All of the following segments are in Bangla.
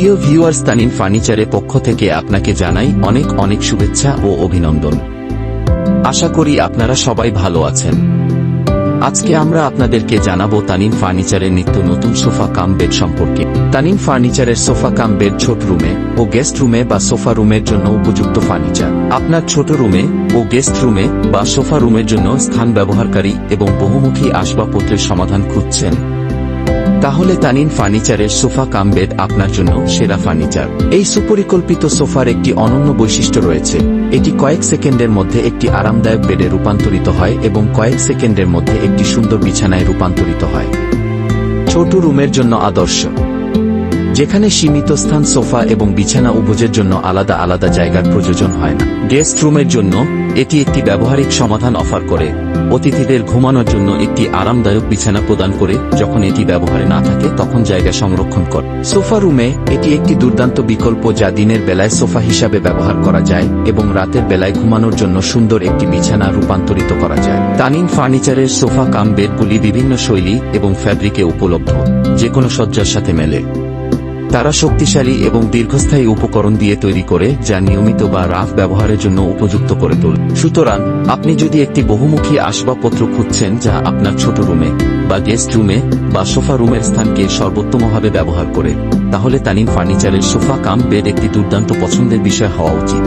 প্রিয় ভিউয়ার্স, তানিন ফার্নিচারের পক্ষ থেকে আপনাকে জানাই অনেক অনেক শুভেচ্ছা ও অভিনন্দন। আশা করি আপনারা সবাই ভালো আছেন। আজকে আমরা আপনাদেরকে জানাবো তানিন ফার্নিচারের নিত্য নতুন সোফা কাম বেড সম্পর্কে। তানিন ফার্নিচারের সোফা কাম বেড ছোট রুমে ও গেস্ট রুমে বা সোফা রুমের জন্য উপযুক্ত ফার্নিচার। আপনার ছোট রুমে ও গেস্ট রুমে বা সোফা রুমের জন্য স্থান ব্যবহারকারী এবং বহুমুখী আসবাবপত্রের সমাধান খুঁজছেন, তাহলে তানিন ফার্নিচারের সোফা কাম বেড আপনার জন্য সেরা ফার্নিচার। এই সুপরিকল্পিত সোফার একটি অনন্য বৈশিষ্ট্য রয়েছে। এটি কয়েক সেকেন্ডের মধ্যে একটি আরামদায়ক বেডে রূপান্তরিত হয় এবং কয়েক সেকেন্ডের মধ্যে একটি সুন্দর বিছানায় রূপান্তরিত হয়। ছোট রুমের জন্য আদর্শ, যেখানে সীমিত স্থান, সোফা এবং বিছানা উভয়ের জন্য আলাদা আলাদা জায়গার প্রয়োজন হয় না। গেস্ট রুমের জন্য এটি একটি ব্যবহারিক সমাধান অফার করে, অতিথিদের ঘুমানোর জন্য একটি আরামদায়ক বিছানা প্রদান করে, যখন এটি ব্যবহারে না থাকে তখন জায়গা সংরক্ষণ করে। সোফা রুমে এটি একটি দুর্দান্ত বিকল্প, যা দিনের বেলায় সোফা হিসাবে ব্যবহার করা যায় এবং রাতের বেলায় ঘুমানোর জন্য সুন্দর একটি বিছানা রূপান্তরিত করা যায়। তানিন ফার্নিচারের সোফা কাম বেডগুলি বিভিন্ন শৈলী এবং ফ্যাব্রিকে উপলব্ধ, যে কোনো সজ্জার সাথে মেলে। তারা শক্তিশালী এবং দীর্ঘস্থায়ী উপকরণ দিয়ে তৈরি করে, যা নিয়মিত বা রাফ ব্যবহারের জন্য উপযুক্ত করে তোলে। সুতরাং আপনি যদি একটি বহুমুখী আসবাবপত্র খুঁজছেন যা আপনার ছোট রুমে বা গেস্ট রুমে বা সোফা রুমের স্থানকে সর্বোত্তমভাবে ব্যবহার করে, তাহলে তানিন ফার্নিচারের সোফা কাম বেড একটি দুর্দান্ত পছন্দের বিষয় হওয়া উচিত।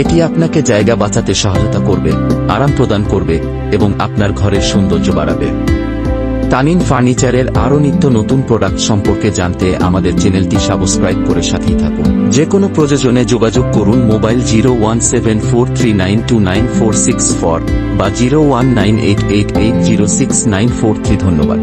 এটি আপনাকে জায়গা বাঁচাতে সহায়তা করবে, আরাম প্রদান করবে এবং আপনার ঘরের সৌন্দর্য বাড়াবে। তানিন ফার্নিচারের আরও নিত্য নতুন প্রোডাক্ট সম্পর্কে জানতে আমাদের চ্যানেলটি সাবস্ক্রাইব করে সাথেই থাকুন। যে কোনো প্রয়োজনে যোগাযোগ করুন মোবাইল 017439299464 বা 019888069443। ধন্যবাদ।